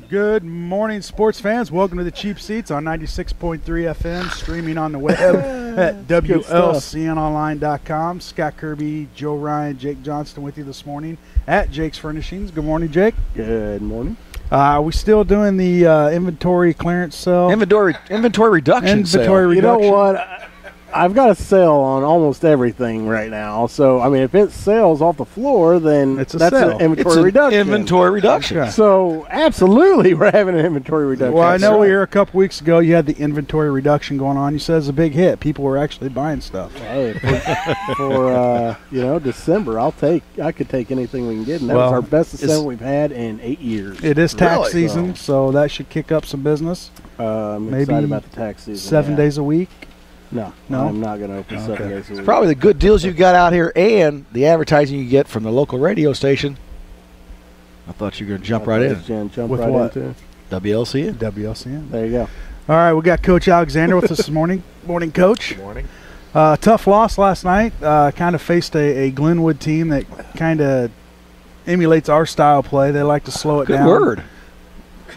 Good morning, sports fans. Welcome to the Cheap Seats on 96.3 FM, streaming on the web at WLCNonline.com. Scott Kirby, Joe Ryan, Jake Johnston with you this morning at Jake's Furnishings. Good morning, Jake. Good morning. We still doing the inventory clearance sale? Inventory reduction sale. You know what? I've got a sale on almost everything right now. So, I mean, if it sells off the floor, then It's a that's sale. an inventory reduction. Inventory reduction. Okay. So, absolutely, we're having an inventory reduction. Well, I know we were a couple weeks ago, you had the inventory reduction going on. You said it's a big hit. People were actually buying stuff. Hey, for December, I could take anything we can get, and that was our best December we've had in 8 years. It is tax season, so that should kick up some business. I'm Maybe excited about the tax season. 7 days a week. No, I'm not going to open 7 days a week. Probably the good deals you got out here and the advertising you get from the local radio station. I thought you were going to jump right in. With what? Into WLCN. WLCN. There you go. All right, we got Coach Alexander with us this morning. Morning, Coach. Good morning. Tough loss last night. Kind of faced a Glenwood team that kind of emulates our style play. They like to slow it down. Good word.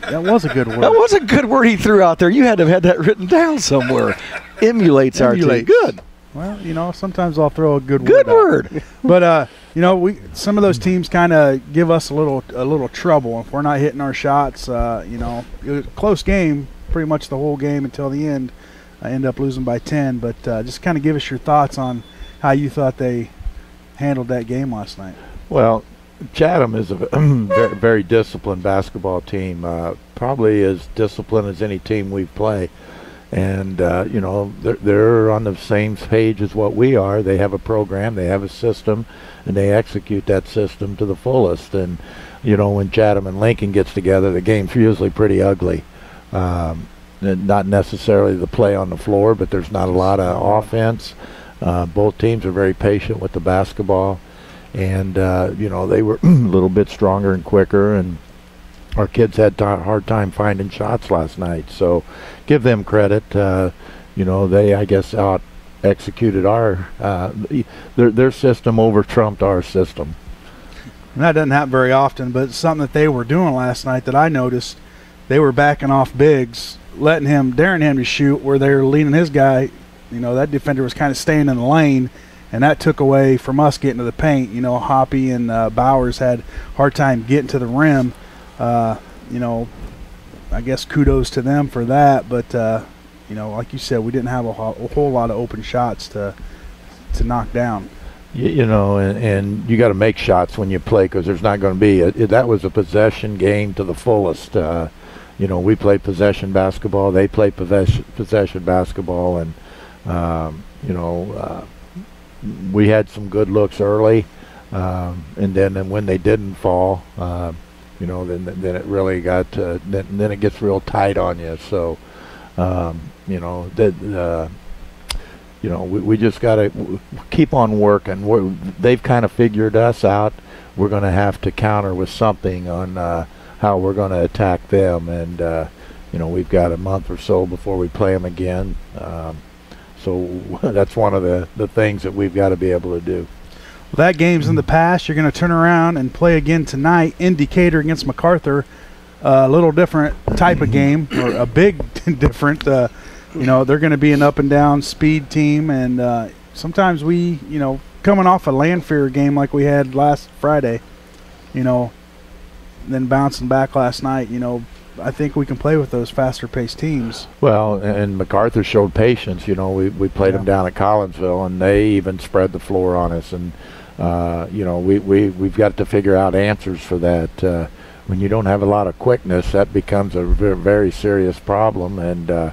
That was a good word. That was a good word he threw out there. You had to have had that written down somewhere. Emulates our team. Good. Well, sometimes I'll throw a good Good word. word. But some of those teams kind of give us a little trouble if we're not hitting our shots. It was a close game, pretty much the whole game until the end. I end up losing by 10. But just kind of give us your thoughts on how you thought they handled that game last night. Well, Chatham is a very, very disciplined basketball team, probably as disciplined as any team we play. And, they're on the same page as what we are. They have a program, they have a system, and they execute that system to the fullest. And, when Chatham and Lincoln gets together, the game's usually pretty ugly. Not necessarily the play on the floor, but there's not a lot of offense. Both teams are very patient with the basketball. And, they were a little bit stronger and quicker, and our kids had a hard time finding shots last night. So give them credit. They, I guess, out-executed their system over-trumped our system. And that doesn't happen very often, but it's something that they were doing last night that I noticed. They were backing off bigs, daring him to shoot where they were leaning his guy. That defender was kind of staying in the lane, and that took away from us getting to the paint. Hoppy and Bowers had a hard time getting to the rim. I guess kudos to them for that. But, like you said, we didn't have a whole lot of open shots to knock down. And you got to make shots when you play, because there's not going to be that was a possession game to the fullest. We play possession basketball. They play possession basketball. And, we had some good looks early, and then when they didn't fall, then it really got then it gets real tight on you. So, we just got to keep on working. They've kind of figured us out. We're going to have to counter with something on how we're going to attack them, and we've got a month or so before we play them again. So that's one of the things that we've got to be able to do. Well, that game's in the past. You're going to turn around and play again tonight in Decatur against MacArthur. A little different type of game, or a big different. They're going to be an up and down speed team, and sometimes we, coming off a Landfair game like we had last Friday, then bouncing back last night, I think we can play with those faster-paced teams. Well, and MacArthur showed patience. We played them down at Collinsville, and they even spread the floor on us. And we've got to figure out answers for that. When you don't have a lot of quickness, that becomes a very serious problem. And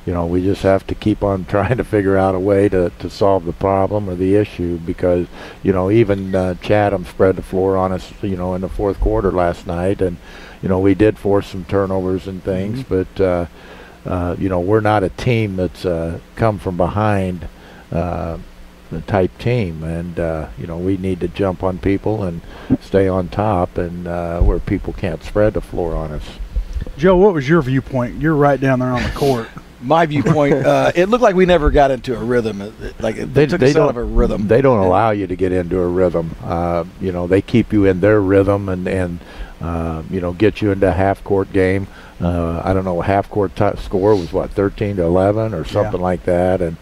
we just have to keep on trying to figure out a way to solve the problem or the issue, because even Chatham spread the floor on us in the fourth quarter last night, and we did force some turnovers and things, but we're not a team that's come from behind the type team, and we need to jump on people and stay on top, and where people can't spread the floor on us. Joe, what was your viewpoint? You're right down there on the court. My viewpoint, it looked like we never got into a rhythm. They took us out of a rhythm. They don't allow you to get into a rhythm. They keep you in their rhythm, and get you into a half-court game. I don't know, half-court score was, 13-11 or something like that. And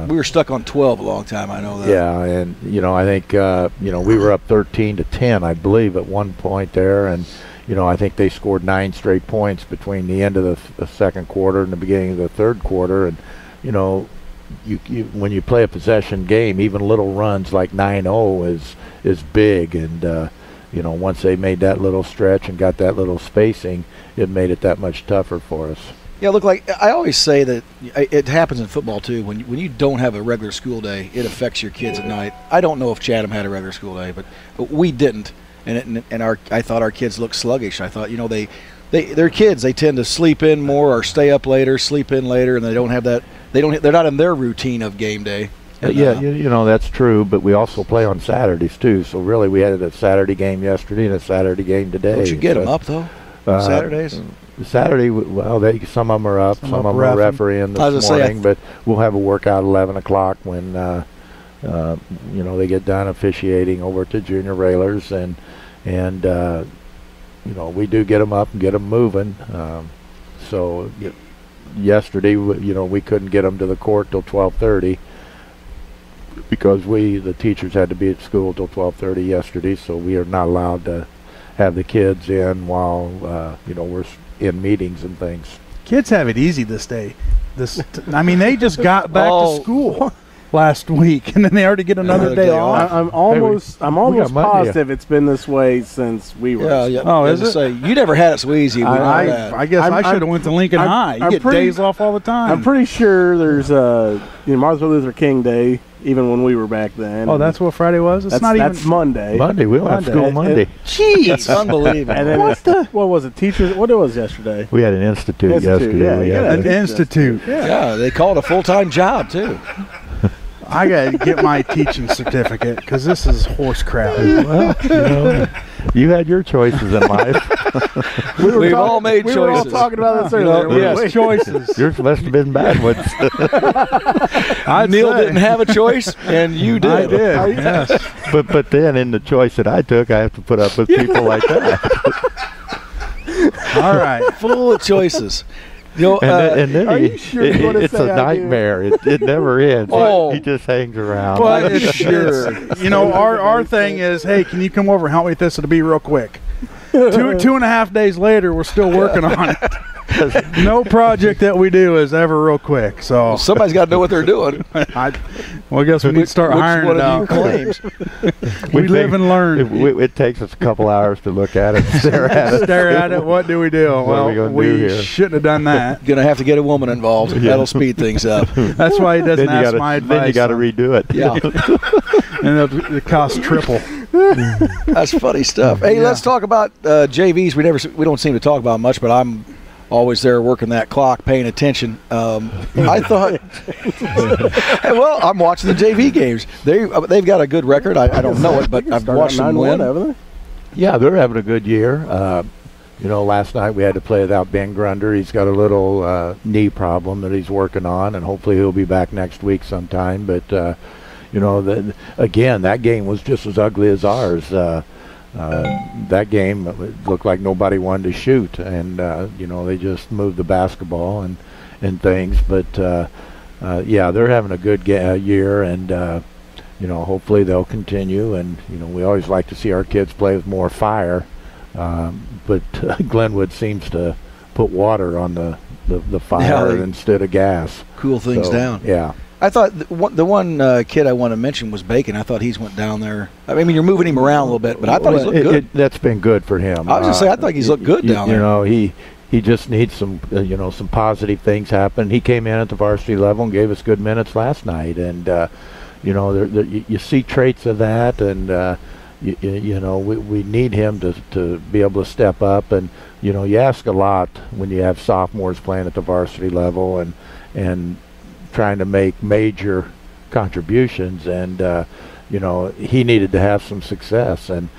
we were stuck on 12 a long time, I know that. Yeah, and, I think, we were up 13-10, I believe, at one point there. And, I think they scored 9 straight points between the end of the second quarter and the beginning of the third quarter. And, when you play a possession game, even little runs like 9-0 is big. And, once they made that little stretch and got that little spacing, it made it that much tougher for us. Yeah, look, like I always say that it happens in football too. When you don't have a regular school day, it affects your kids at night. I don't know if Chatham had a regular school day, but we didn't, and I thought our kids looked sluggish. I thought they're kids. They tend to sleep in more or stay up later, sleep in later, and they don't have that. They're not in their routine of game day. And, that's true, but we also play on Saturdays too. So really, we had a Saturday game yesterday and a Saturday game today. Don't you get them up though? Saturdays. Saturday, some of them are up, some of them are refereeing this morning, but we'll have a workout at 11 o'clock when they get done officiating over at the junior railers, and we do get them up and get them moving. So yesterday, we couldn't get them to the court till 12:30 because the teachers had to be at school till 12:30 yesterday, so we are not allowed to have the kids in while we're in meetings and things. Kids have it easy this day. They just got back to school last week, and then they already get another day off. I'm almost positive it's been this way since we were. Yeah. Oh, is it? You never had it so easy. I guess I should have went to Lincoln High. You get days off all the time. I'm pretty sure there's Martin Luther King Day, even when we were back then. Oh, that's what Friday was? That's Monday. Monday. We don't have school Monday. Jeez, unbelievable. And then what was it? Teachers? What it was yesterday? We had an institute yesterday. Yeah, an institute. Yeah, they called it a full-time job too. I got to get my teaching certificate because this is horse crap. Well, you had your choices in life. We've all made choices. We were all talking about this earlier. Yes, choices. Yours must have been bad ones. Neil didn't have a choice, and you did. I did, yes. But then in the choice that I took, I have to put up with people like that. All right. Full of choices. And then are you sure it's a nightmare. It never ends. He just hangs around. But sure. Our thing is, hey, can you come over and help me with this? It'll be real quick. 2.5 days later, we're still working on it. No project that we do is ever real quick. So somebody's got to know what they're doing. I guess we need to start hiring it out. Claims. we live and learn. It takes us a couple hours to look at it, stare at it. What do we do? We shouldn't have done that. Gonna have to get a woman involved. Yeah. That'll speed things up. That's why he doesn't ask my advice. Then you got to redo it. Yeah, and it costs triple. That's funny stuff. Hey, let's talk about JVs. We don't seem to talk about much, but I'm always there working that clock, paying attention. I thought, well, I'm watching the JV games. They've got a good record. I don't know it, but I've watched them win. Haven't they? Yeah, they're having a good year. Last night we had to play without Ben Grunder. He's got a little knee problem that he's working on, and hopefully he'll be back next week sometime. But again, that game was just as ugly as ours. That game looked like nobody wanted to shoot, and they just moved the basketball and things. But they're having a good year, and hopefully they'll continue. And we always like to see our kids play with more fire, but Glenwood seems to put water on the fire instead of gas. Cool things down. Yeah. I thought the one kid I want to mention was Bacon. I thought he's went down there. I mean, you're moving him around a little bit, but I thought he's looked good. That's been good for him. I was just saying, I thought he's looked good down there. He just needs some some positive things happen. He came in at the varsity level and gave us good minutes last night, and you see traits of that, and we need him to be able to step up, and you ask a lot when you have sophomores playing at the varsity level and trying to make major contributions, and he needed to have some success. And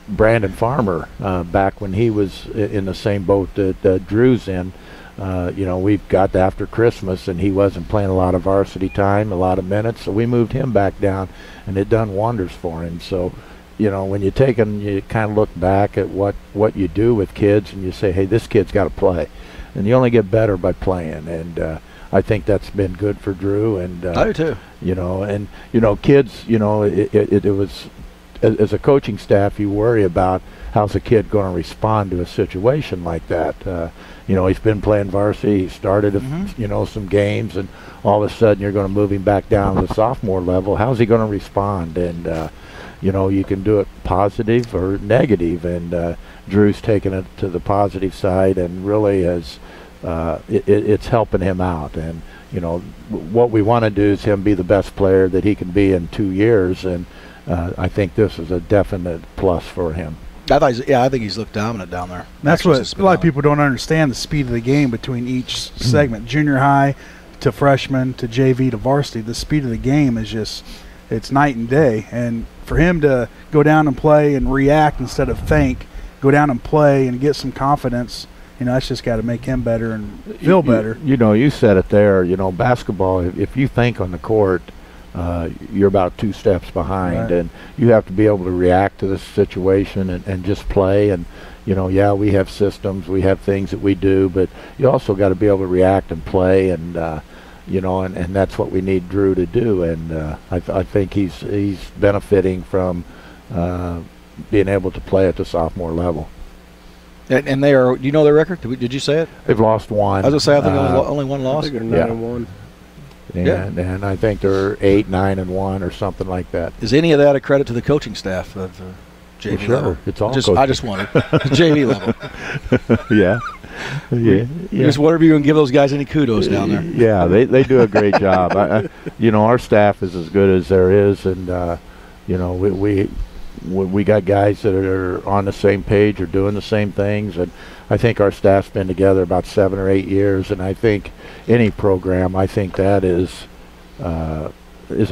Brandon Farmer, back when he was in the same boat that Drew's in, we've got after Christmas, and he wasn't playing a lot of varsity time, a lot of minutes, so we moved him back down, and it done wonders for him. So you know, when you kind of look back at what you do with kids, and you say, hey, this kid's got to play, and you only get better by playing. And I think that's been good for Drew. And I do too. You know, and you know, kids, you know, it was, as a coaching staff, you worry about how's a kid going to respond to a situation like that. You know, he's been playing varsity. He started, you know, some games, and all of a sudden you're going to move him back down to the sophomore level. How's he going to respond? And you know, you can do it positive or negative, and Drew's taken it to the positive side, and really it's helping him out. And you know, what we want to do is him be the best player that he can be in 2 years, and I think this is a definite plus for him. I think he's looked dominant down there. That's what a lot of people don't understand, the speed of the game between each segment, junior high to freshman to JV to varsity. The speed of the game is just, it's night and day. And for him to go down and play and react instead of think, go down and play and get some confidence, you know, that's just got to make him better and feel better. You know, you said it there. You know, basketball, if you think on the court, you're about 2 steps behind, and you have to be able to react to this situation and just play. And you know, yeah, we have systems, we have things that we do, but you also got to be able to react and play. And you know, and that's what we need Drew to do. And I think he's benefiting from being able to play at the sophomore level. And they are. Do you know their record? Did you say it? They've lost 1. I was gonna say, I think only one loss. I think they're 9-1. And I think they're 8, 9-1 or something like that. Is any of that a credit to the coaching staff of JV well, sure. level? It's all I just wanted JV level. Yeah. Just whatever you're gonna give those guys any kudos down there. Yeah, they do a great job. You know, our staff is as good as there is, and you know, we got guys that are on the same page or doing the same things, and I think our staff's been together about 7 or 8 years, and I think any program, I think that is a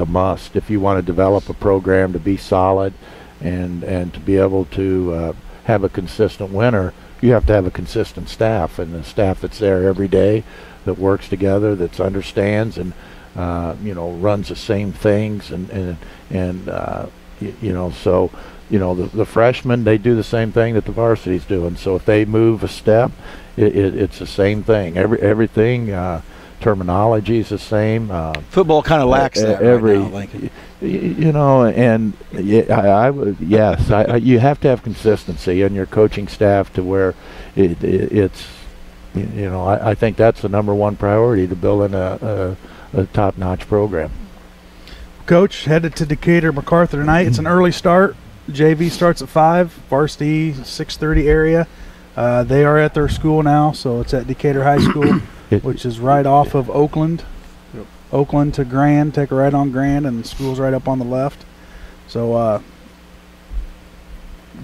must if you want to develop a program to be solid and to be able to have a consistent winner. You have to have a consistent staff, and the staff that's there every day, that works together, that understands, and you know, runs the same things, and you know, so you know, the freshmen, they do the same thing that the varsity's doing. So if they move a step, it's the same thing. Everything, terminology is the same. Football kind of lacks that right now, Lincoln. You know, and yes, you have to have consistency in your coaching staff to where it's, you know, I think that's the #1 priority to building a top-notch program. Coach, headed to Decatur MacArthur tonight. It's an early start. JV starts at 5, varsity 6:30 area. They are at their school now, so it's at Decatur High School, which is right off of Oakland. Yep. Oakland to Grand, take a right on Grand, and the school's right up on the left. So,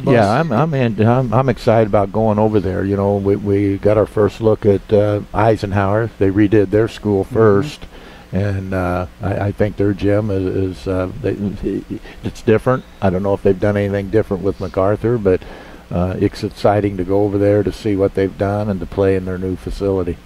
yeah, I'm excited about going over there. You know, we got our first look at Eisenhower. They redid their school first. And I think their gym is it's different. I don't know if they've done anything different with MacArthur, but it's exciting to go over there to see what they've done and to play in their new facility.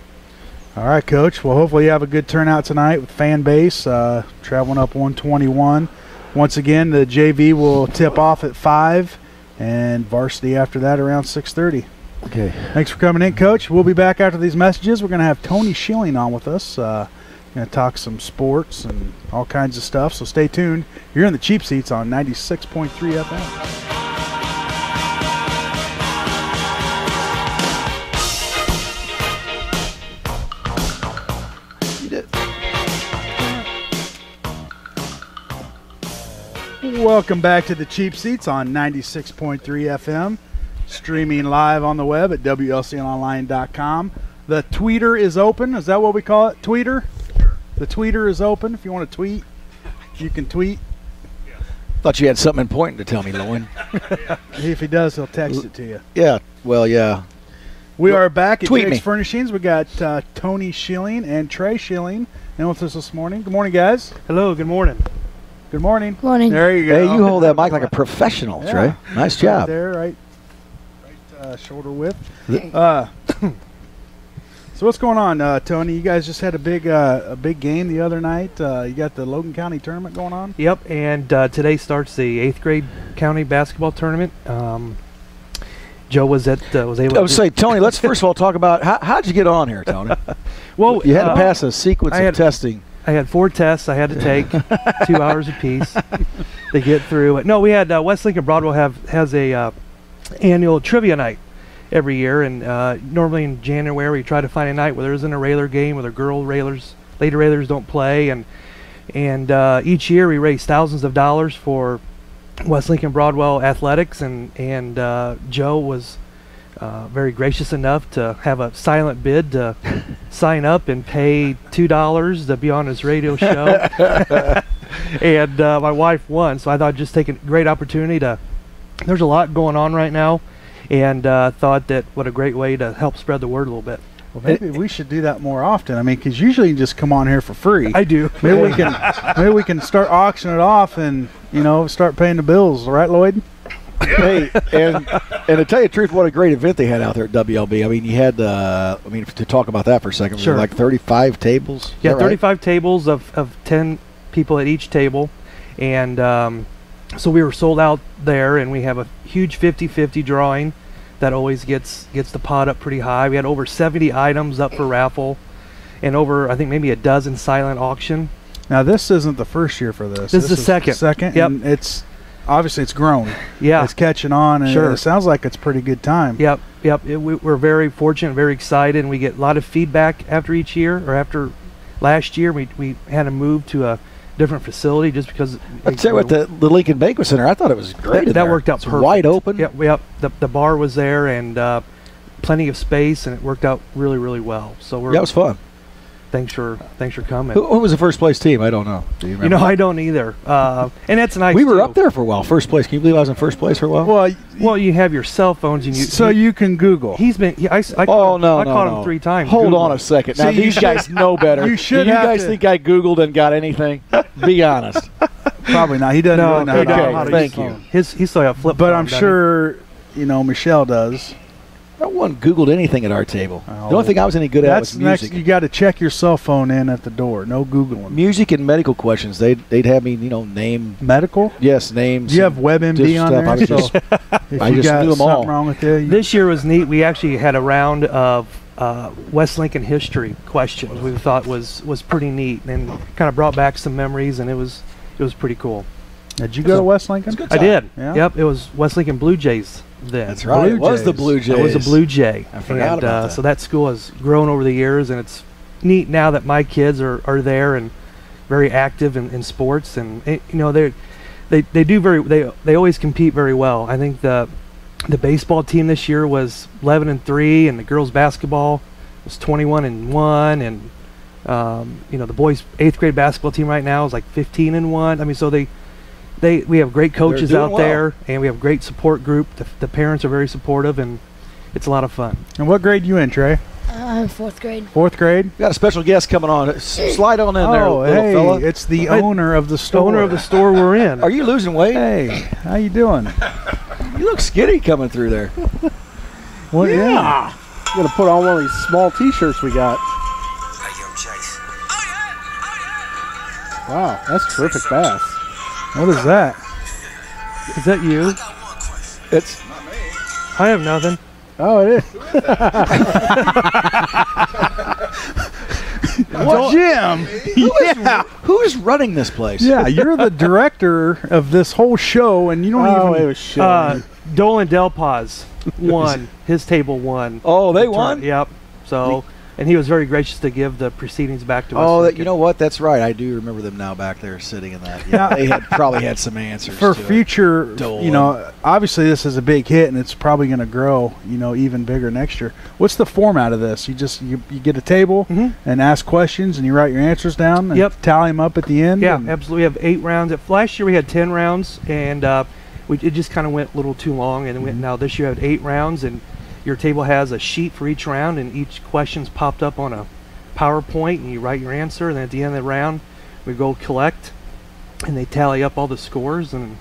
All right, Coach. Well, hopefully you have a good turnout tonight with fan base traveling up 121. Once again, the JV will tip off at 5, and varsity after that around 6:30. Okay. Thanks for coming in, Coach. We'll be back after these messages. We're going to have Tony Schilling on with us. Going to talk some sports and all kinds of stuff, so stay tuned. You're in the Cheap Seats on 96.3 FM. Welcome back to the Cheap Seats on 96.3 FM, streaming live on the web at WLCNonline.com. The tweeter is open. Is that what we call it? Tweeter? The tweeter is open. If you want to tweet, you can tweet. Thought you had something important to tell me, Lowen. If he does, he'll text it to you. Yeah, well, yeah. We are back at Tweet me. Furnishings. We got Tony Schilling and Trey Schilling in with us this morning. Good morning, guys. Hello, good morning. Good morning. Good morning. There you go. Hey, you hold that mic like a professional, Yeah. Trey. Nice Right job. there, right shoulder width. So what's going on, Tony? You guys just had a big game the other night. You got the Logan County tournament going on. Yep, and today starts the 8th grade county basketball tournament. Joe was able. I would say, Tony. Let's first of all talk about how'd you get on here, Tony? Well, you had to pass a sequence of testing. I had 4 tests I had to take, 2 hours apiece to get through it. No, we had West Lincoln-Broadwell has a annual trivia night every year, and normally in January we try to find a night where there isn't a Railer game, where the lady Railers don't play, and each year we raise thousands of dollars for West Lincoln-Broadwell athletics, and Joe was very gracious enough to have a silent bid to sign up and pay $2 to be on his radio show. And my wife won, so I thought I'd just take a great opportunity to. There's a lot going on right now, and thought that what a great way to help spread the word a little bit. Well, maybe we should do that more often. I mean, because usually you just come on here for free. I do. Maybe we can start auctioning it off and start paying the bills. Right, Lloyd? Hey, and to tell you the truth, what a great event they had out there at WLB. I mean, you had to talk about that for a second. Sure. Like 35 tables. Yeah, right? 35 tables of 10 people at each table, and so we were sold out there, and we have a huge 50-50 drawing that always gets the pot up pretty high. We had over 70 items up for raffle, and over, I think, maybe a dozen silent auction. Now, this isn't the first year for this. This is the second. Second, yep. And it's grown. Yeah, it's catching on, and sure. It sounds like it's a pretty good time. Yep. We're very fortunate, very excited, and we get a lot of feedback after each year. Or after last year, we had to move to a different facility just because. I'd say with the Lincoln Banquet Center, I thought it was great. That worked out perfect. Wide open. Yep. The bar was there, and plenty of space, and it worked out really, really well. So it was fun. Thanks for coming. Who was the first place team? I don't know. Do you remember? I don't either. And that's nice. We were up there for a while. First place. Can you believe I was in first place for a while? Well, you have your cell phones, and you can Google. He's been. I caught him 3 times. Hold on a second. Now these guys know better. You should. Do you guys think I Googled and got anything? Be honest. Probably not. He doesn't really know how to thank use you. phone. He's still a flip. But I'm sure Michelle does. No one Googled anything at our table. The only thing I was any good at was music. You got to check your cell phone in at the door. No Googling. Music and medical questions. They'd have me, name medical. Yes, names. Do you have WebMD on there? I just knew them all. Wrong with you. This year was neat. We actually had a round of West Lincoln history questions. We thought was pretty neat, and kind of brought back some memories, and it was pretty cool. Did you go to West Lincoln? I did. Yeah? Yep. It was West Lincoln Blue Jays then. That's right. It was the Blue Jays. It was a Blue Jay. I forgot about that. So that school has grown over the years, and it's neat now that my kids are there and very active in sports, and they always compete very well. I think the baseball team this year was 11-3, and the girls basketball was 21-1, and the boys 8th grade basketball team right now is like 15-1. I mean, so we have great coaches out there, and we have a great support group. The parents are very supportive, and it's a lot of fun. And what grade you in, Trey? 4th grade. 4th grade? We got a special guest coming on. Slide on in there, little fella. It's the owner of the store. Owner of the store we're in. Are you losing weight? Hey, how you doing? You look skinny coming through there. Well, yeah. I'm going to put on one of these small T-shirts we got. Wow, that's terrific bass. What is that? Is that you? It's not me. I have nothing. Oh, it is. What, Jim? Who is running this place? Yeah, you're the director of this whole show, and you don't even. It was shit. Dolan Delpaz won. His table won. Oh, they won? Yep. So. And he was very gracious to give the proceedings back to us. Oh, you know what? That's right. I do remember them now back there sitting in that. Yeah, they probably had some answers for to future. Obviously this is a big hit, and it's probably going to grow. Even bigger next year. What's the format of this? You get a table and ask questions, and you write your answers down. And tally them up at the end. Yeah, absolutely. We have 8 rounds. Last year we had 10 rounds, and it just kind of went a little too long. And now this year we have 8 rounds, and your table has a sheet for each round, and each question's popped up on a PowerPoint, and you write your answer. And then at the end of the round, we go collect, and they tally up all the scores, and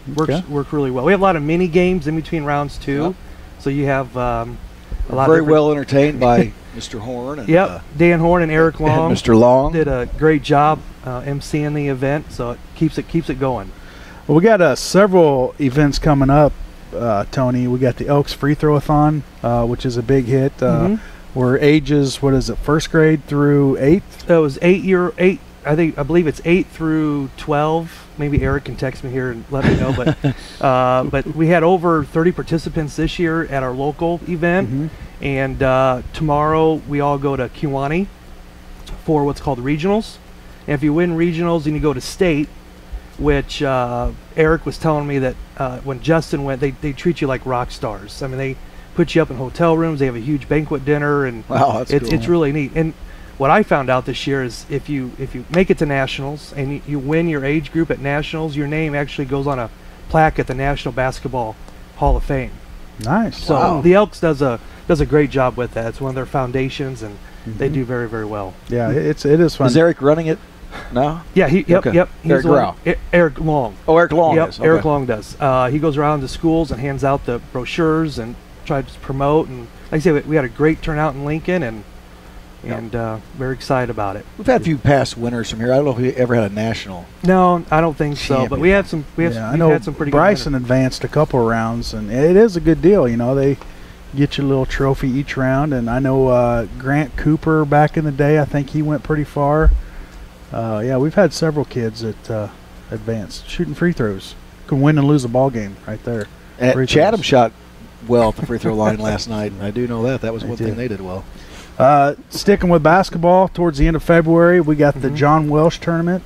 it works really well. We have a lot of mini games in between rounds too, so you have a lot. Very well entertained by Mr. Horn. And, Yep, Dan Horn and Eric Long. Mr. Long did a great job emceeing the event, so it keeps it going. Well, we got several events coming up, Tony. We got the Elks Free Throw-a-thon, which is a big hit. We're ages, what is it, first grade through 8th? It was 8. I believe it's 8 through 12. Maybe Eric can text me here and let me know. But we had over 30 participants this year at our local event, and tomorrow we all go to Kewanee for what's called regionals. And if you win regionals, then you go to state, which Eric was telling me that when Justin went, they treat you like rock stars. I mean, they put you up in hotel rooms. They have a huge banquet dinner, and wow, that's cool. It's really neat. And what I found out this year is if you make it to nationals and you win your age group at nationals, your name actually goes on a plaque at the National Basketball Hall of Fame. Nice. So the Elks does a great job with that. It's one of their foundations, and they do very, very well. Yeah, it is fun. Is Eric running it? No. Yeah. Yep. He's Eric Grau. Eric Long. Oh, Eric Long. Yep. Is. Okay. Eric Long does. He goes around to schools and hands out the brochures and tries to promote. And like I said, we had a great turnout in Lincoln, and very excited about it. We've had a few past winners from here. I don't know if we ever had a national. No, I don't think so. But we had some. We've had some pretty. Bryson good advanced a couple rounds, and it is a good deal. You know, they get you a little trophy each round, and I know Grant Cooper back in the day. I think he went pretty far. Yeah, we've had several kids that advanced shooting free throws. Can win and lose a ball game right there. And Chatham shot well at the free throw line last night. I do know that. That was one thing they did well. Sticking with basketball, towards the end of February, we got the John Welsh tournament.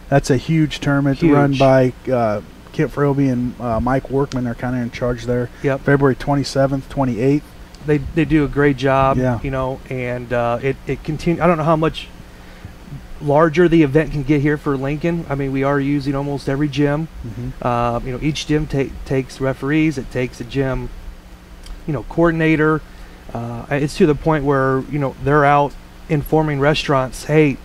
That's a huge tournament run by Kent Frobey and Mike Workman. Are kind of in charge there. Yep. February 27th, 28th. They do a great job. Yeah. You know, and it continues. I don't know how much larger the event can get here for Lincoln. I mean, we are using almost every gym. You know, each gym takes referees. It takes a gym, coordinator. It's to the point where they're out informing restaurants, hey,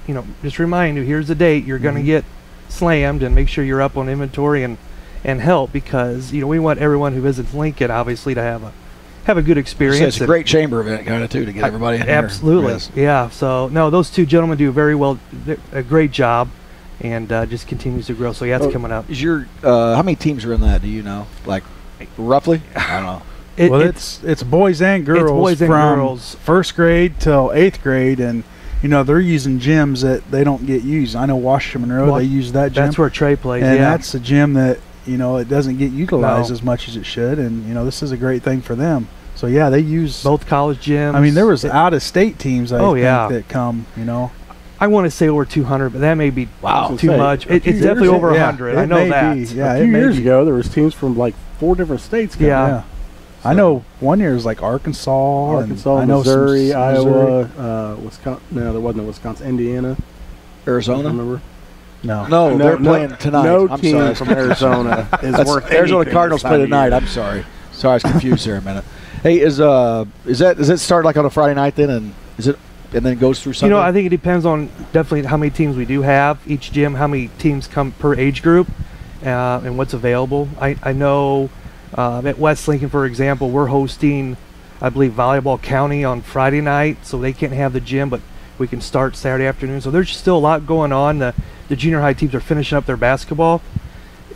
just remind you, here's the date you're going to get slammed, and make sure you're up on inventory and help, because we want everyone who visits Lincoln obviously to have a good experience. So it's a great chamber event kind of too, to get everybody in absolutely here. Yes. Yeah, so no, those two gentlemen do very well, a great job, and just continues to grow. So yeah, it's coming up. Is your how many teams are in that, do you know, like roughly? I don't know. It's boys and girls. It's boys and from girls. First grade till 8th grade, and they're using gyms that they don't get used. I know Washington Road, they use that gym. That's where Trey plays, and that's a gym that it doesn't get utilized as much as it should, and this is a great thing for them. So yeah, they use both college gyms. I mean, there was out-of-state teams I think that come. I want to say over 200, but that may be too much. It's definitely over 100. I know that. Yeah, a few years ago, there was teams from like 4 different states. Yeah. I know one year it was like Arkansas, and I know Missouri, Iowa, Wisconsin. No, there wasn't a Wisconsin. Indiana, Arizona. Remember? No, they're playing tonight. No I'm team sorry. from Arizona is worth Arizona Cardinals play tonight. I'm sorry. Sorry, I was confused there a minute. Hey, does it start like on a Friday night then, and then goes through Sunday? I think it depends on definitely how many teams we do have each gym, how many teams come per age group, and what's available. I know at West Lincoln, for example, we're hosting, I believe, Volleyball County on Friday night, so they can't have the gym, but we can start Saturday afternoon. So there's still a lot going on. The junior high teams are finishing up their basketball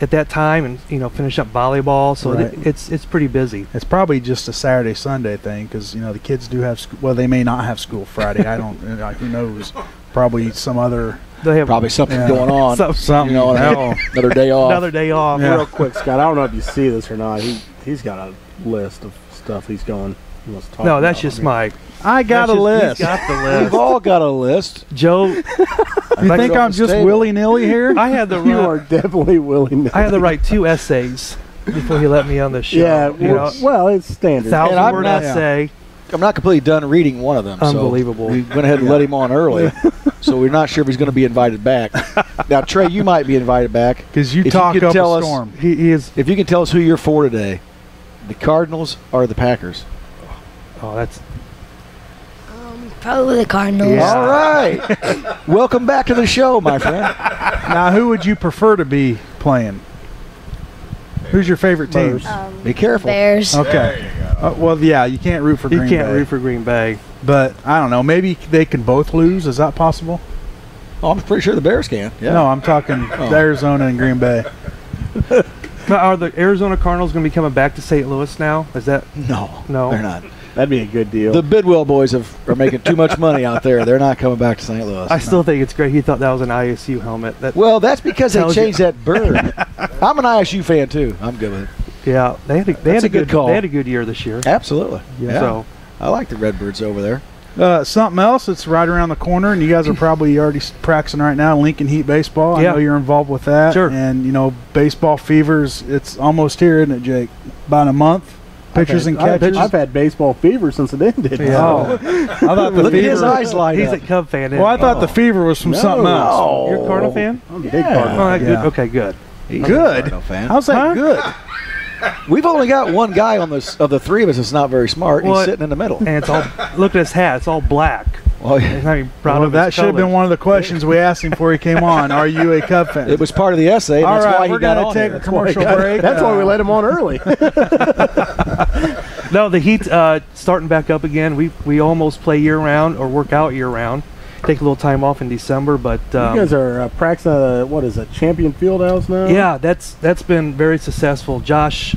at that time, and finish up volleyball, so it's pretty busy. It's probably just a Saturday Sunday thing, because the kids do have well, they may not have school Friday. I don't who knows, probably some other, they have probably something going on, something another day off. Real quick, Scott, I don't know if you see this or not, he's got a list of stuff he wants to talk about. That's just Mike. I got a list. He's got the list. We've all got a list. Joe, you think I'm just willy-nilly here? I had you are definitely willy-nilly. I had to write 2 essays before he let me on the show. Yeah, well, it's standard. 1,000-word essay. I'm not completely done reading one of them. Unbelievable. So we went ahead and let him on early. So we're not sure if he's going to be invited back. Now, Trey, you might be invited back. Because you talk up a storm. He is. If you can tell us who you're for today, the Cardinals or the Packers? Oh, that's... Probably the Cardinals. Yeah. All right. Welcome back to the show, my friend. Now, who would you prefer to be playing? Who's your favorite team? Be careful. Bears. Okay. Well, yeah, you can't root for Green Bay. You can't root for Green Bay. But I don't know. Maybe they can both lose. Is that possible? Oh, I'm pretty sure the Bears can. Yeah. No, I'm talking Arizona and Green Bay. Now, are the Arizona Cardinals going to be coming back to St. Louis now? Is that No, they're not. That'd be a good deal. The Bidwell boys are making too much money out there. They're not coming back to St. Louis. I still think it's great. He thought that was an ISU helmet. Well, that's because they tells changed you. that bird. I'm an ISU fan too. I'm good with it. Yeah, they had That's a a good call. They had a good year this year. Absolutely. Yeah. So I like the Redbirds over there. Something else that's right around the corner, and you guys are probably already practicing right now, Lincoln Heat Baseball. I Yeah. know you're involved with that. Sure. And, baseball fevers, it's almost here, isn't it, Jake? About a month? Pitchers and catchers? I've had baseball fever since it ended. Yeah. Oh. I thought the Look at his fever. eyes light he's up. a Cub fan. Well, I thought the fever was from something else. You're a Cardinal fan? I'm a big Yeah. Cardinal. Oh, good. Yeah. Okay, good. He's a Good. Cardinal fan. How's that Huh? good? We've only got one guy on this of the three of us that's not very smart. Well, He's sitting in the middle. And it's all look at his hat. It's all black. Well, He's not even proud Well, of that his should have been colors. one of the questions we asked him before he came on. Are you a Cub fan? it was part of the essay. And All that's right, why he we're got going on to take here. a commercial break. That's why we let him on early. No, the Heat's starting back up again. We almost play year round or work out year round. Take a little time off in December, but you guys are practicing what is it, Champion Fieldhouse now? yeah, that's been very successful. Josh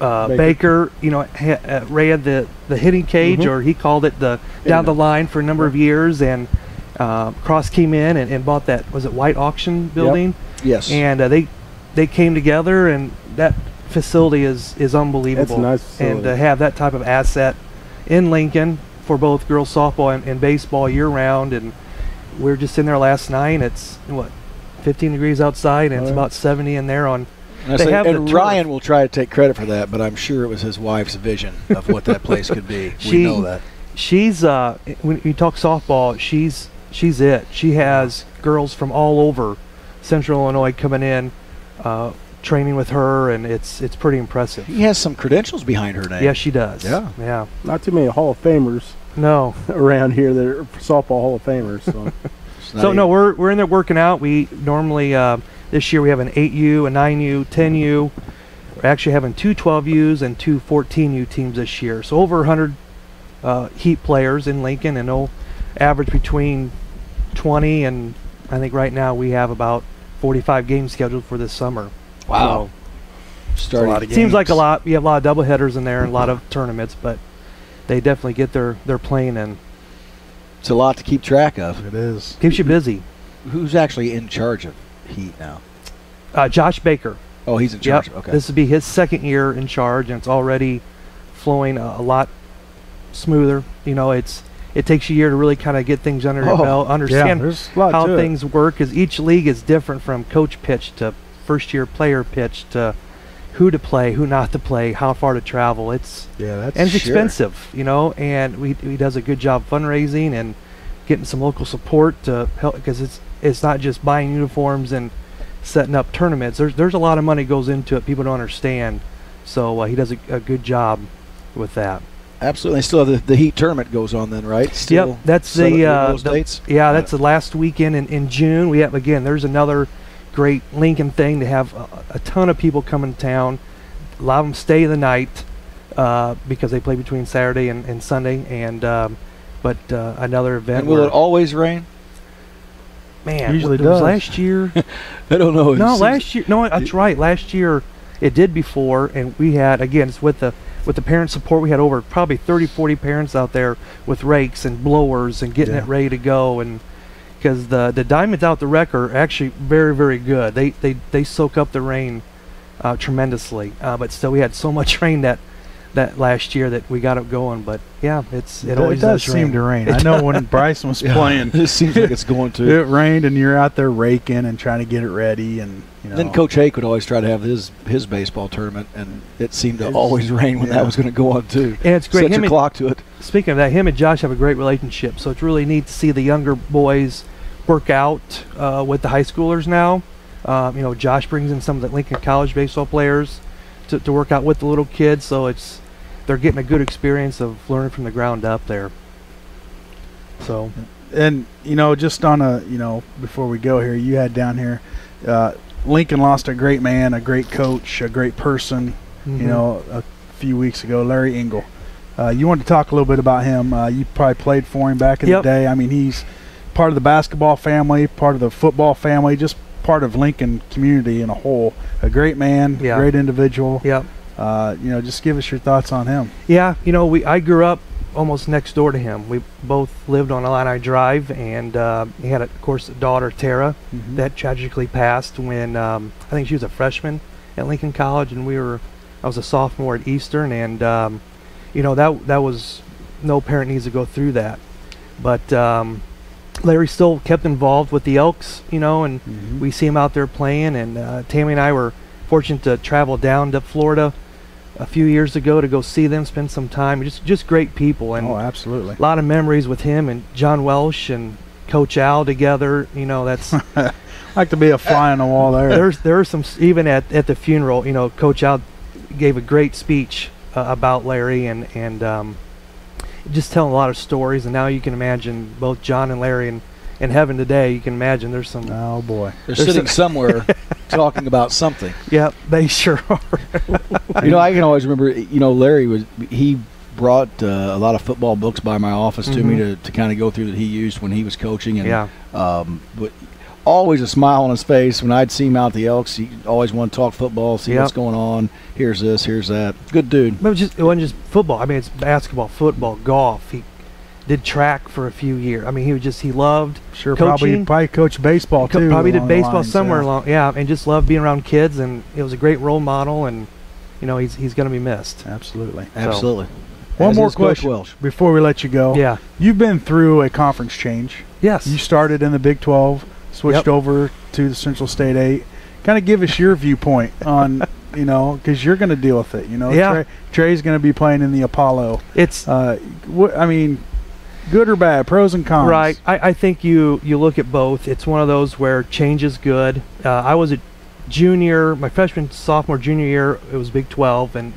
Baker, ran the hitting cage, or he called it the down the line for a number of years, and Cross came in and bought that, was it White Auction building? Yes. And they came together, and that facility is unbelievable. It's a nice facility. And to have that type of asset in Lincoln for both girls softball and baseball year round, and we were just in there last night. It's 15 degrees outside, and it's about 70 in there on. And Ryan will try to take credit for that, but I'm sure it was his wife's vision of what that place could be. We know that. She's when you talk softball, she's it. She has girls from all over Central Illinois coming in, training with her, and it's pretty impressive. He has some credentials behind her name. Yeah, she does. Yeah. Not too many Hall of Famers No. around here that are softball Hall of Famers. So. So no, we're in there working out. We normally this year we have an 8U, a 9U, 10U. We're actually having two 12Us and two 14U teams this year. So over 100 Heat players in Lincoln, and they'll average between 20 and I think right now we have about 45 games scheduled for this summer. Wow. Starting. Starting. Seems like a lot. You have a lot of doubleheaders in there and a lot of tournaments, but they definitely get their playing in. It's a lot to keep track of. It is. Keeps you busy. Who's actually in charge of Heat now? Josh Baker. Oh, he's in charge. Okay. This would be his second year in charge, and it's already flowing a lot smoother. It takes a year to really kind of get things under your belt, understand there's a lot how to it. things work, because each league is different, from coach pitch to first-year player pitch to who to play, who not to play, how far to travel. It's expensive, and he does a good job fundraising and getting some local support to help, because it's not just buying uniforms and setting up tournaments. There's a lot of money goes into it. People don't understand, so he does a good job with that. Absolutely. Still have the Heat tournament goes on then, right? Still Yep, that's those dates? that's the last weekend in June. We have, again, there's another great Lincoln thing to have a ton of people coming to town. A lot of them stay the night because they play between Saturday and Sunday, and but another event. And will it always rain? Man, Usually it was does. last year. I don't know. No, last year. No, that's right. Last year it did before, and we had, again, it's with the parent support. We had over probably 30, 40 parents out there with rakes and blowers and getting it ready to go, and because the diamonds out the wreck are actually very, very good. They soak up the rain tremendously, but still we had so much rain that last year that we got it going. But yeah, it always does rain. seem to rain. I know when Bryson was playing, It seems like it's going to. it rained, and you're out there raking and trying to get it ready, and Then Coach Hake would always try to have his baseball tournament, and it seemed to always rain when that was going to go on too. And it's great. Set your clock to it. Speaking of that, him and Josh have a great relationship, so it's really neat to see the younger boys work out with the high schoolers now. Josh brings in some of the Lincoln College baseball players to work out with the little kids, so they're getting a good experience of learning from the ground up there. So, and just on before we go here, you had down here, Lincoln lost a great man, a great coach, a great person. mhm. A few weeks ago, Larry Engel. You wanted to talk a little bit about him. You probably played for him back in the day. I mean, he's part of the basketball family, part of the football family, just part of Lincoln community in a whole. A great man, great individual. Yep. Just give us your thoughts on him. Yeah, I grew up almost next door to him. We both lived on Illini Drive, and he had, of course, a daughter, Tara, that tragically passed when I think she was a freshman at Lincoln College, and I was a sophomore at Eastern, and that was, no parent needs to go through that. But Larry still kept involved with the Elks, and we see him out there playing, and Tammy and I were fortunate to travel down to Florida a few years ago to go see them, spend some time. Just great people, and absolutely, a lot of memories with him and John Welsh and Coach Al together. That's like to be a fly on the wall there. There are some, even at the funeral. Coach Al gave a great speech about Larry, and just telling a lot of stories. And now you can imagine both John and Larry in heaven today. You can imagine there's some. Oh boy, they're sitting somewhere talking about something. Yep, they sure are. I can always remember. Larry he brought a lot of football books by my office to me to kind of go through that he used when he was coaching, and but always a smile on his face when I'd see him out at the Elks. He always wanted to talk football, see what's going on. Here's this, here's that. Good dude. But it wasn't just football. I mean, it's basketball, football, golf. He did track for a few years. I mean, he loved coaching. Probably coached baseball too. Probably did baseball somewhere along. Yeah, and just loved being around kids, and it was a great role model, and he's going to be missed. Absolutely. One more question before we let you go. Yeah. You've been through a conference change. Yes. You started in the Big 12, switched over to the Central State 8. Kind of give us your viewpoint on, because you're going to deal with it. Trey's going to be playing in the Apollo. It's, good or bad, pros and cons. Right. I think you look at both. It's one of those where change is good. I was a junior, my freshman, sophomore, junior year, it was Big 12, and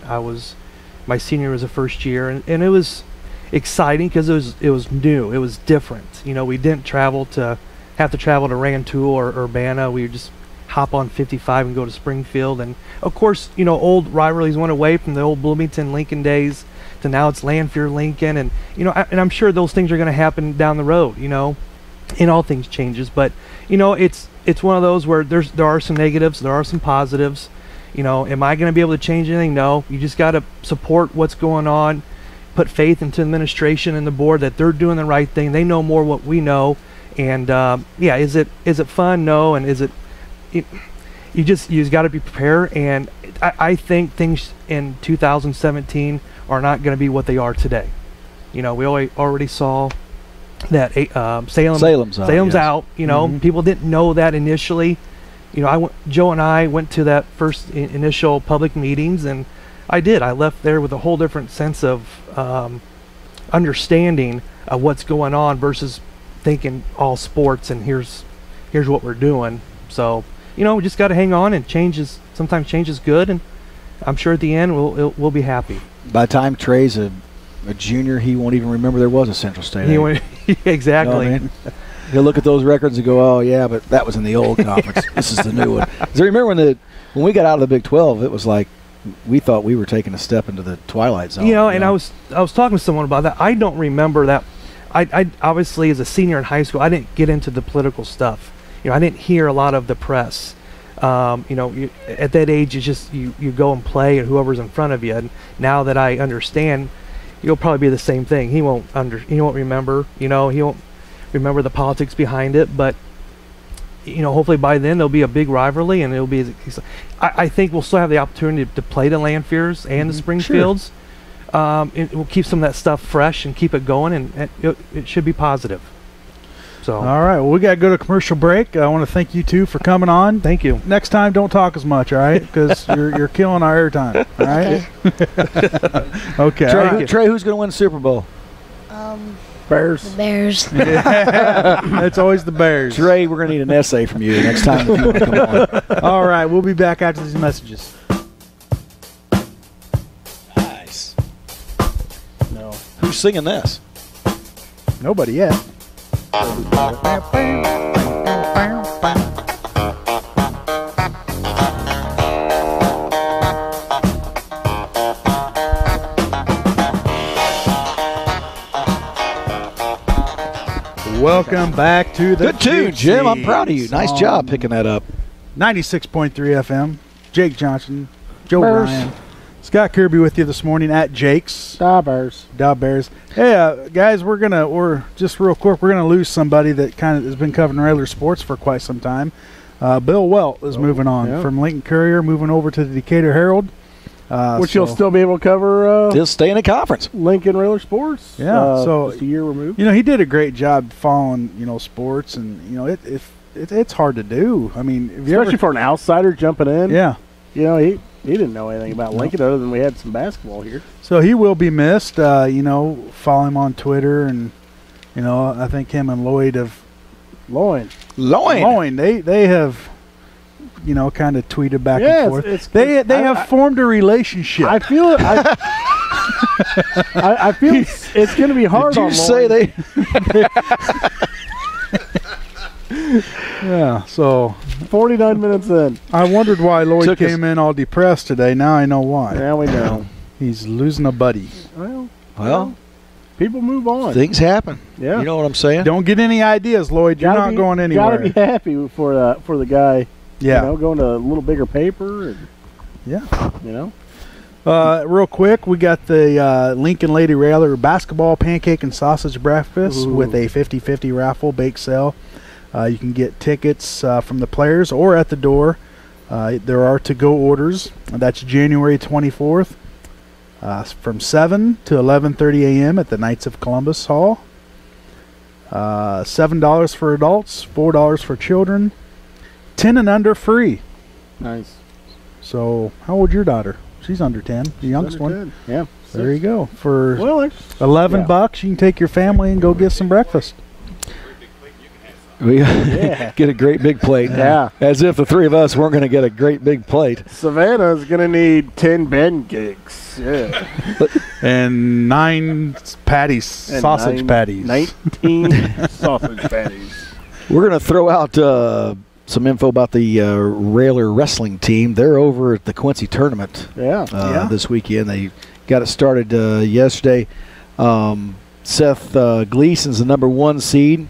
my senior was the first year, and it was exciting because it was new, it was different. We didn't have to travel to Rantoul or Urbana. We would just hop on 55 and go to Springfield, and of course, old rivalries went away from the old Bloomington Lincoln days to now it's Lanphier Lincoln, and and I'm sure those things are going to happen down the road, and all things changes, but it's one of those where there are some negatives, there are some positives. Am I going to be able to change anything? No. You just got to support what's going on, put faith into the administration and the board that they're doing the right thing. They know more what we know, and is it fun? No. And is it? You just got to be prepared. And I think things in 2017 are not going to be what they are today. We already saw that Salem's out. People didn't know that initially. Joe and I went to that first initial public meetings, and I left there with a whole different sense of understanding of what's going on versus thinking all sports and here's what we're doing. So, we just got to hang on, and sometimes change is good, and I'm sure at the end we'll be happy. By the time Trey's a junior, he won't even remember there was a Central State. Exactly. He'll look at those records and go, "Oh yeah, but that was in the old conference. This is the new one." So remember when we got out of the Big 12, it was like we thought we were taking a step into the twilight zone. And I was talking to someone about that. I don't remember that. I obviously, as a senior in high school, I didn't get into the political stuff. I didn't hear a lot of the press. At that age, it's just you go and play, and whoever's in front of you. And now that I understand, you'll probably be the same thing. He won't remember. He won't remember the politics behind it, but hopefully by then there'll be a big rivalry, and it'll be. I think we'll still have the opportunity to play the Lanphiers and the Springfields. We'll keep some of that stuff fresh and keep it going, and it should be positive. So, all right. Well, we got to go to commercial break. I want to thank you two for coming on. Thank you. Next time, don't talk as much, all right? Because you're killing our airtime. All right. Okay. Trey, who's going to win the Super Bowl? Bears. The Bears. It's always the Bears. Trey, we're going to need an essay from you next time if you want to come on. All right. We'll be back after these messages. Nice. No. Who's singing this? Nobody yet. Welcome back to the Good tune, Jim. I'm proud of you. Nice job picking that up. 96.3 FM. Jake Johnston, Joe Bears. Ryan, Scott Kirby with you this morning at Jake's. Da Bears. Hey, guys, we're just real quick. We're gonna lose somebody that kind of has been covering regular sports for quite some time. Bill Welt is moving on from Lincoln Courier, moving over to the Decatur Herald. Which you'll still be able to cover. Just stay in a conference. Lincoln Regular Sports. Yeah, so just a year removed. He did a great job following sports, and it's hard to do. I mean, especially for an outsider jumping in. Yeah, he didn't know anything about Lincoln other than we had some basketball here. So he will be missed. Follow him on Twitter, and I think him and Lloyd have Loin. They have. Kind of tweeted back and forth. They have formed a relationship. I feel I feel it's going to be hard. Did you say they? Yeah. So 49 minutes in. I wondered why Lloyd came in all depressed today. Now I know why. Now we know. He's losing a buddy. Well, people move on. Things happen. Yeah. You know what I'm saying? Don't get any ideas, Lloyd. You're not going anywhere. Got to be happy for the guy. Yeah. Going to a little bigger paper. And, real quick, we got the Lincoln Lady Railer basketball pancake and sausage breakfast with a 50-50 raffle bake sale. You can get tickets from the players or at the door. There are to-go orders. That's January 24th from 7 to 11:30 a.m. at the Knights of Columbus Hall. $7 for adults, $4 for children. 10 and under free. Nice. So, how old's your daughter? She's under 10. The youngest one. 10. Yeah. There you go. For $11, you can take your family and go get some breakfast. We get a great big plate. Yeah. As if the three of us weren't going to get a great big plate. Savannah's going to need 10 pancakes. Yeah. And 9 patties, sausage patties. 19 sausage patties. We're going to throw out some info about the Railer wrestling team. They're over at the Quincy tournament this weekend. They got it started yesterday. Seth Gleason's the number 1 seed.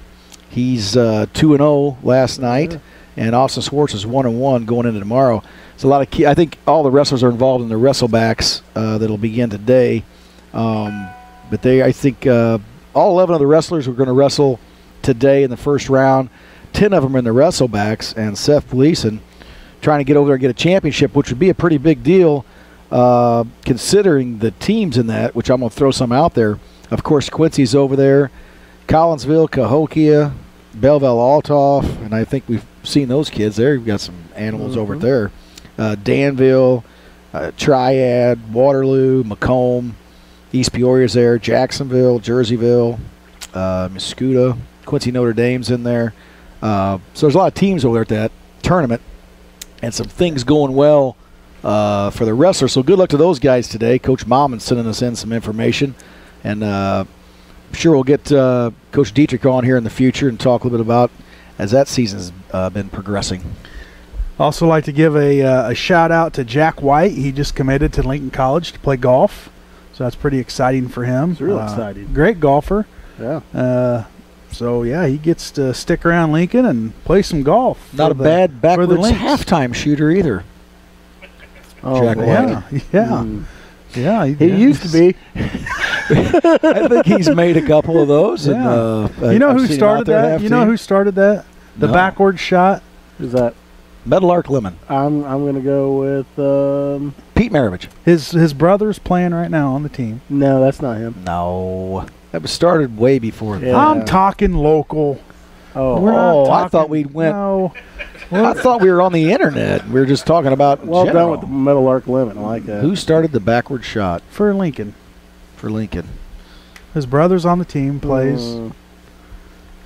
He's 2-0 last night, and Austin Swartz is 1-1 going into tomorrow. It's a lot of I think all the wrestlers are involved in the wrestlebacks that'll begin today. But I think all 11 of the wrestlers are going to wrestle today in the first round. 10 of them are in the wrestlebacks, and Seth Gleason trying to get over there and get a championship, which would be a pretty big deal considering the teams in that, which I'm going to throw some out there. Of course, Quincy's over there, Collinsville, Cahokia, Belleville, Altoff, and I think we've seen those kids there. We've got some animals over there. Danville, Triad, Waterloo, Macomb, East Peoria's there, Jacksonville, Jerseyville, Muscuda, Quincy Notre Dame's in there. So there's a lot of teams over there at that tournament and some things going well for the wrestlers. So good luck to those guys today. Coach Momman's sending us in some information. And I'm sure we'll get Coach Dietrich on here in the future and talk a little bit about as that season's been progressing. Also like to give a shout-out to Jack White. He just committed to Lincoln College to play golf. So that's pretty exciting for him. It's real exciting. Great golfer. Yeah. So, he gets to stick around Lincoln and play some golf. Not a bad backwards halftime shooter either. Oh, Jack White. Yeah, he used to be. I think he's made a couple of those. Yeah. And, you know who started that? You know who started that? The backward shot? Who's that? Meadowlark Lemon. I'm going to go with Pete Maravich. His brother's playing right now on the team. No, that's not him. No. That was started way before that. Yeah. I'm talking local. I thought we went. No. I thought we were on the internet. We were just talking about Well general. done with the Meadowlark Lemon. I like that. Who started the backward shot For Lincoln. for Lincoln? His brother's on the team, plays.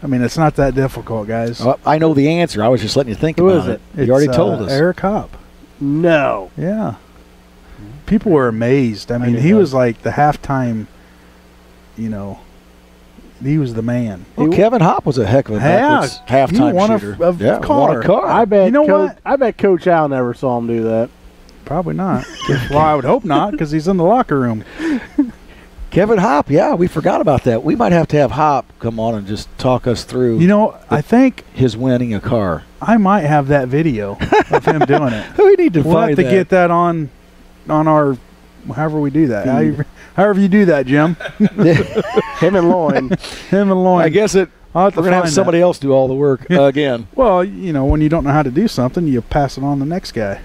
I mean, it's not that difficult, guys. I know the answer. I was just letting you think Who about is it. it? You already told us. Eric Hopp. No. Yeah. People were amazed. I mean, didn't he know. was like the halftime, he was the man. Well, Kevin Hopp was a heck of a backwards halftime he won shooter. a car. Won a car. I bet. You know what? I bet Coach Al never saw him do that. Probably not. Well, I would hope not, because he's in the locker room. Kevin Hop, yeah, we forgot about that. We might have to have Hop come on and just talk us through. You know, I think his winning a car. I might have that video of him doing it. We need to we'll find have to that. get that on our, however we do that. However you do that, Jim. Him and Loin. Him and Loin. I guess we're going to have somebody else do all the work again. Well, you know, when you don't know how to do something, you pass it on to the next guy.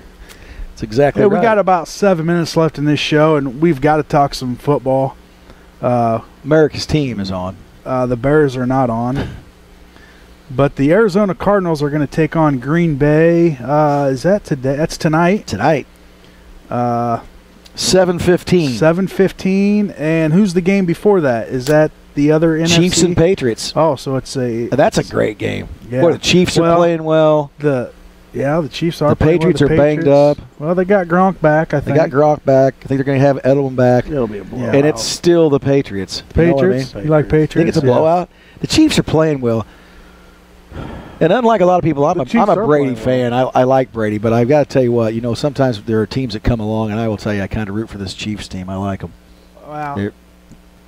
That's exactly right. We got about 7 minutes left in this show, and we've got to talk some football. America's team is on. The Bears are not on. But the Arizona Cardinals are going to take on Green Bay. Is that today? That's tonight. Tonight. 7:15. 7:15. And who's the game before that? Is that the other NFC? Chiefs and Patriots. Oh, so it's a... That's a great game. Yeah. Boy, the Chiefs are playing well. The Chiefs are the playing Patriots well. are banged up. Well, they got Gronk back, I think. They got Gronk back. I think they're going to have Edelman back. It'll be a blowout. And it's still the Patriots. Patriots? You like Patriots? I think it's a blowout. The Chiefs are playing well. And unlike a lot of people, I'm a Brady fan. I like Brady, but I've got to tell you what, you know, sometimes there are teams that come along, and I will tell you, I kind of root for this Chiefs team. I like them. Wow.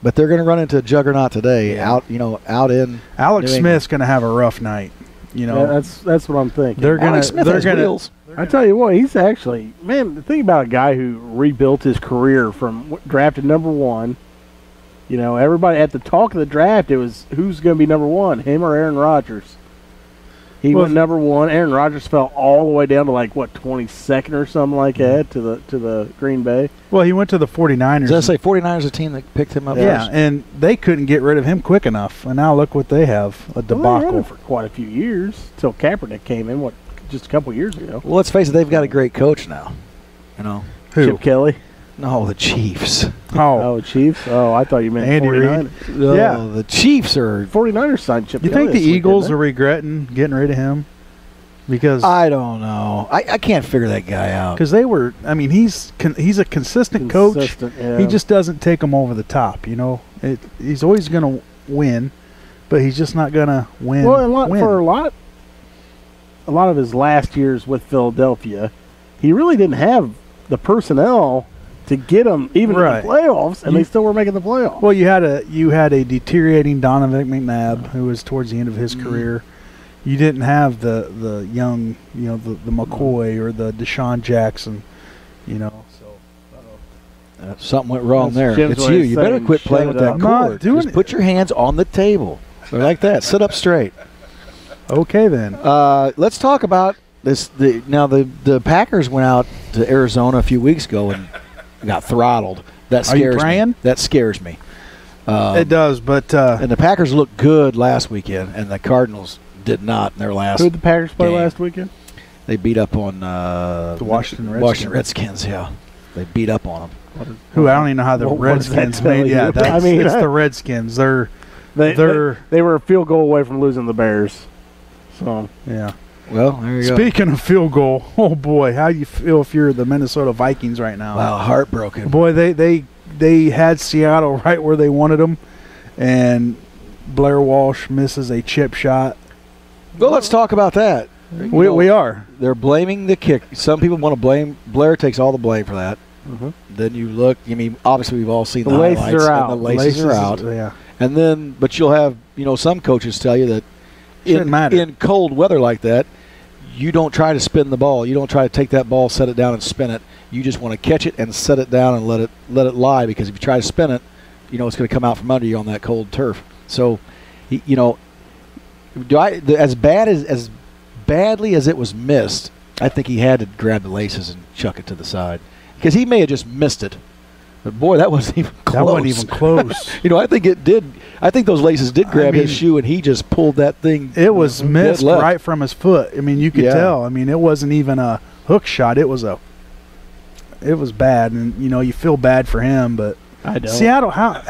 But they're going to run into a juggernaut today. Yeah. Out in Alex Smith's going to have a rough night. You know, yeah, that's what I'm thinking. Alex Smith has wheels. I tell you what, he's actually, man, the thing about a guy who rebuilt his career from drafted number 1. You know, everybody at the talk of the draft, it was who's going to be number 1, him or Aaron Rodgers. He went number 1. Aaron Rodgers fell all the way down to 22nd or something like that to the Green Bay. Well, he went to the 49ers. Did I say 49ers a team that picked him up Yeah, first? and they couldn't get rid of him quick enough. And now look what they have, a debacle. Well, they had him for quite a few years until Kaepernick came in, just a couple years ago. Well, let's face it, they've got a great coach now. You know, Who? Chip Kelly. No, the Chiefs. Oh, Chiefs? Oh, I thought you meant Andy 49ers. No, Yeah. the Chiefs are. 49ers signed Chip You Kelly. think the this week, Eagles didn't are regretting getting rid of him? Because I don't know. I can't figure that guy out. they were. I mean, he's a consistent coach. Yeah. He just doesn't take them over the top. You know, he's always going to win, but he's just not going to win. Well, for a lot of his last years with Philadelphia, he really didn't have the personnel to get them even in the playoffs, and they still were making the playoffs. Well, you had a deteriorating Donovan McNabb who was towards the end of his career. You didn't have the young, you know, the McCoy or the Deshaun Jackson, you know. So Something went wrong there. Jim's It's way you. of You better saying quit playing shut with it that up. I'm not cord. doing Just it. put your hands on the table. Or like that. Sit up straight. okay then. Let's talk about this. The Packers went out to Arizona a few weeks ago and got throttled. That Are you scares me. praying? That scares me. It does, but And the Packers looked good last weekend, and the Cardinals did not in their last. Who did the Packers play game. last weekend? They beat up on the Washington Redskins. Washington Redskins, yeah. They beat up on them. who I don't even know how the What does that Redskins tell made. you? Yeah, I mean, it's the Redskins. They were a field goal away from losing the Bears. So yeah. Well, there you go. Speaking of field goal, oh boy, how do you feel if you're the Minnesota Vikings right now? Wow, heartbroken. Boy, they had Seattle right where they wanted them, and Blair Walsh misses a chip shot. Well, let's talk about that. We are. They're blaming the kick. Some people want to blame. Blair takes all the blame for that. Mm-hmm. Then you look. I mean, obviously we've all seen The the laces highlights. are and out. the laces are out. Yeah. And then, but you'll have some coaches tell you that Shouldn't matter. in cold weather like that, you don't try to spin the ball. You don't try to take that ball, set it down, and spin it. You just want to catch it and set it down and let it lie, because if you try to spin it, it's going to come out from under you on that cold turf. So, as badly as it was missed, I think he had to grab the laces and chuck it to the side, because he may have just missed it. But boy, that wasn't even close. That wasn't even close. I think it did. I think those laces did grab his shoe, and he just pulled that thing. It was missed left. right from his foot. I mean, you could tell. I mean, it wasn't even a hook shot. It was bad, and you feel bad for him, but I don't. Seattle, how?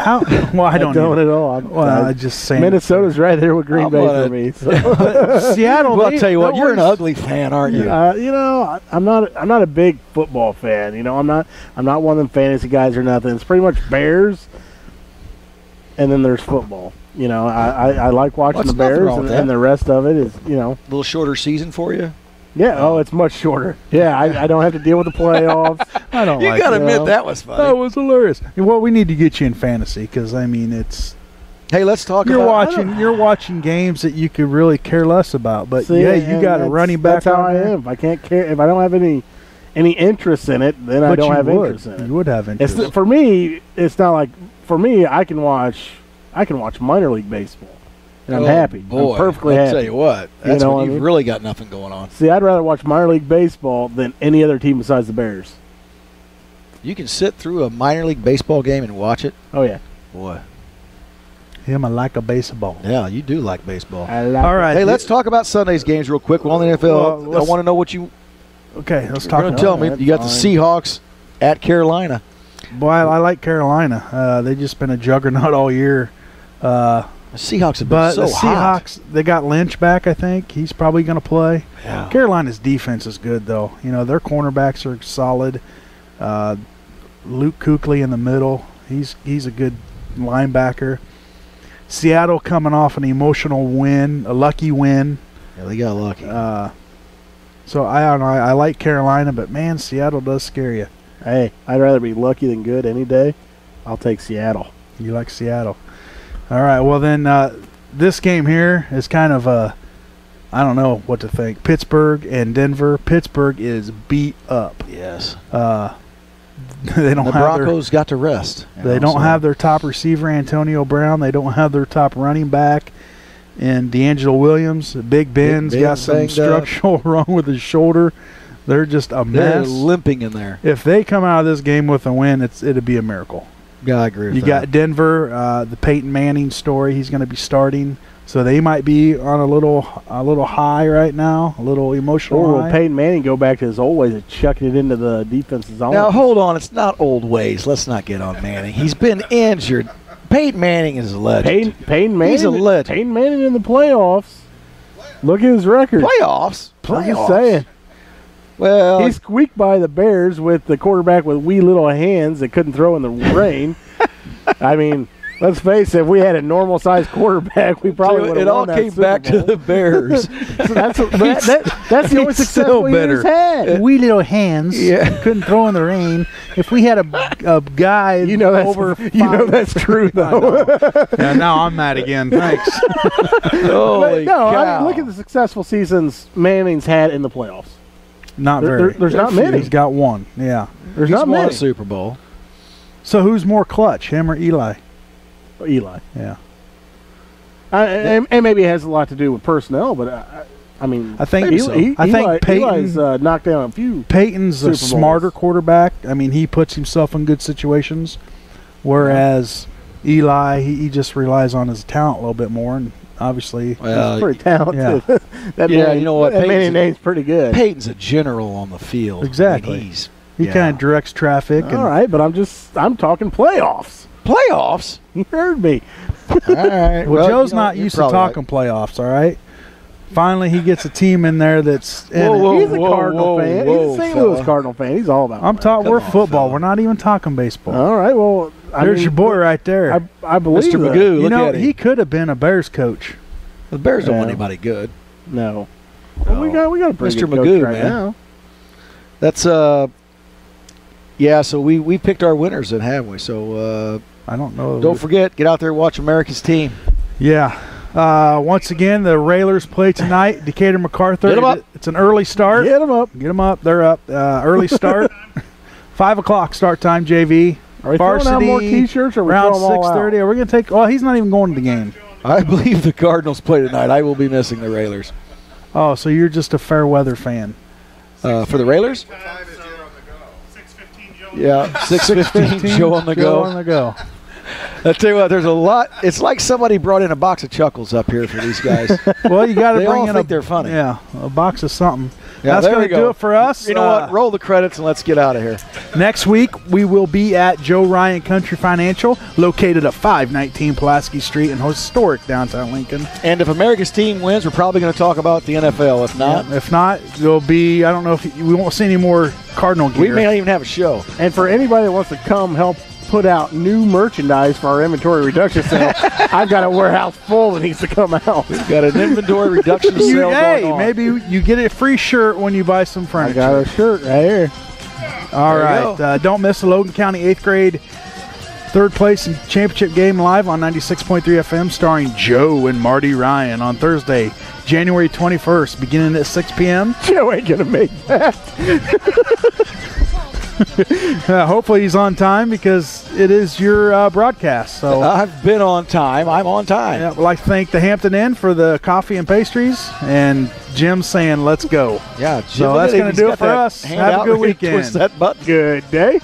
Well, I don't at all. I just saying. Minnesota's right there with Green Bay for me. So. But Seattle. Well, I'll tell you what, you're an ugly fan, aren't you? I'm not a big football fan. I'm not one of them fantasy guys or nothing. It's pretty much Bears, and then there's football. I like watching the Bears, and the rest of it is a little shorter season for you. Yeah. Oh, it's much shorter. Yeah, I don't have to deal with the playoffs. I don't You like gotta it. admit that was funny. That was hilarious. Well, we need to get you in fantasy because I mean, it's Hey, let's talk you're about watching games that you could really care less about. But See, yeah, you and got a running back. That's how on I there. am. If I can't care, if I don't have any interest in it, then I But don't you have would. interest in it. You would have interest. For me, it's not like for me. I can watch minor league baseball, and I'm happy. Boy, I'm perfectly I'll happy. tell you what, that's know when what I you've mean? really got nothing going on. See, I'd rather watch minor league baseball than any other team besides the Bears. You can sit through a minor league baseball game and watch it. Oh yeah, Boy, Him, I like a baseball. yeah, you do like baseball. I like All right. Hey, let's talk about Sunday's games real quick. We're on the NFL. Well, I let's- want to know what you Okay, let's are talk going about to tell it. me. That's You got the fine. Seahawks at Carolina. Boy, I like Carolina. They've just been a juggernaut all year. The Seahawks have been But so the hot. Seahawks, they got Lynch back, I think. He's probably going to play. Yeah. Carolina's defense is good, though. You know, their cornerbacks are solid. Luke Kuechly in the middle. He's a good linebacker. Seattle coming off an emotional win, a lucky win. Yeah, they got lucky. So I don't know. I like Carolina, but man, Seattle does scare you. Hey, I'd rather be lucky than good any day. I'll take Seattle. You like Seattle. All right. Well, then this game here is kind of I don't know what to think. Pittsburgh and Denver. Pittsburgh is beat up. yes. They don't The have Broncos got to rest. They don't have their top receiver, Antonio Brown. They don't have their top running back, and D'Angelo Williams. Big Ben's got some banged up. structural wrong with his shoulder. They're just a They're mess. limping in there. If they come out of this game with a win, it'd be a miracle. Yeah, I agree with You that. got Denver, the Peyton Manning story. He's going to be starting, so they might be on a little high right now, a little emotional Or will high. Peyton Manning go back to his old ways of chucking it into the defense's zone? Now, hold on. It's not old ways. Let's not get on Manning. He's been injured. Peyton Manning is a legend. Peyton Manning. He's a legend. Peyton Manning in the playoffs. Look at his record. Playoffs? I'm just saying. Well, He squeaked by the Bears with the quarterback with wee little hands that couldn't throw in the rain. I mean, let's face it, if we had a normal-sized quarterback, we probably would have it all won that came Super back to Bowl. the Bears. So that's the only He's successful still year better. he's had. Wee little hands. Yeah. Couldn't throw in the rain. If we had a guy You know that's over that's true though. Yeah, now I'm mad again. Thanks. Holy No, I cow. mean, look at the successful seasons Manning's had in the playoffs. Not There- very. there's not many. He's got one. Yeah. There's He's not won a many. Super Bowl. So who's more clutch, him or Eli? Eli. Yeah. And maybe it has a lot to do with personnel, but I mean, I think Maybe so. I think Eli, Peyton Eli's knocked down a few. Peyton's Super a Bowls. smarter quarterback. I mean, he puts himself in good situations, whereas Eli he just relies on his talent a little bit more, and obviously, Well, He's pretty talented. that Yeah, Manning, you know what, That Peyton's Manning a- name's pretty good. Peyton's a general on the field. Exactly. I mean, he's he yeah. kind of directs traffic. And All right, but I'm talking playoffs. playoffs. You heard me. All right. Well, Joe's you know, not you're used to probably talking playoffs. All right. Finally, he gets a team in there that's. in Whoa, it. whoa, He's a Cardinal fan. whoa, He's a St. fella. Louis Cardinal fan. He's all about. I'm that. talking. Come We're on, football. fella. We're not even talking baseball. All right. Well, I There's mean, your boy right there. I believe Mr. that. Magoo. You Look know, at him. he could have been a Bears coach. The Bears don't want Yeah. anybody good. No. Well, we got a pretty Mr. good coach Magoo, right man. now. That's yeah. So we picked our winners, then, haven't we? So I don't know. don't forget, get out there and watch America's team. Yeah. Once again, the Railers play tonight. Decatur MacArthur. Get 'em up. It's an early start. Get him up. Get them up. They're up. Early start. 5 o'clock start time. JV. Are we throwing out more Varsity, T-shirts or are we Around throwing them all 6:30. out? We're gonna take. Oh, he's not even going to the game. I believe the Cardinals play tonight. I will be missing the Railers. Oh, so you're just a fair weather fan. For the Railers? Time is Joe on the go. 6:15 Joe. Yeah, 6:15. Joe on the Joe on go. the go. I tell you what, there's a lot. It's like somebody brought in a box of chuckles up here for these guys. Well, you got to They bring all in think they're funny. Yeah, a box of something. Yeah, That's there going we to go. do it for us. You know what? Roll the credits and let's get out of here. Next week, we will be at Joe Ryan Country Financial, located at 519 Pulaski Street in historic downtown Lincoln. And if America's team wins, we're probably going to talk about the NFL. If not, If not, there'll be, I don't know if we won't see any more Cardinal gear. we may not even have a show. And for anybody that wants to come help put out new merchandise for our inventory reduction sale. I've got a warehouse full that needs to come out. We've got an inventory reduction sale going on. Maybe you get a free shirt when you buy some furniture. I got a shirt right here. All right. Don't miss the Logan County 8th grade third place in championship game live on 96.3 FM starring Joe and Marty Ryan on Thursday, January 21st, beginning at 6 p.m. Joe ain't going to make that. Hopefully he's on time because it is your broadcast. So I've been on time. I'm on time. Yeah, I'd like to thank the Hampton Inn for the coffee and pastries, and Jim saying let's go. Yeah, so that's going to do it for us. Have a good weekend. Twist that button. Good day.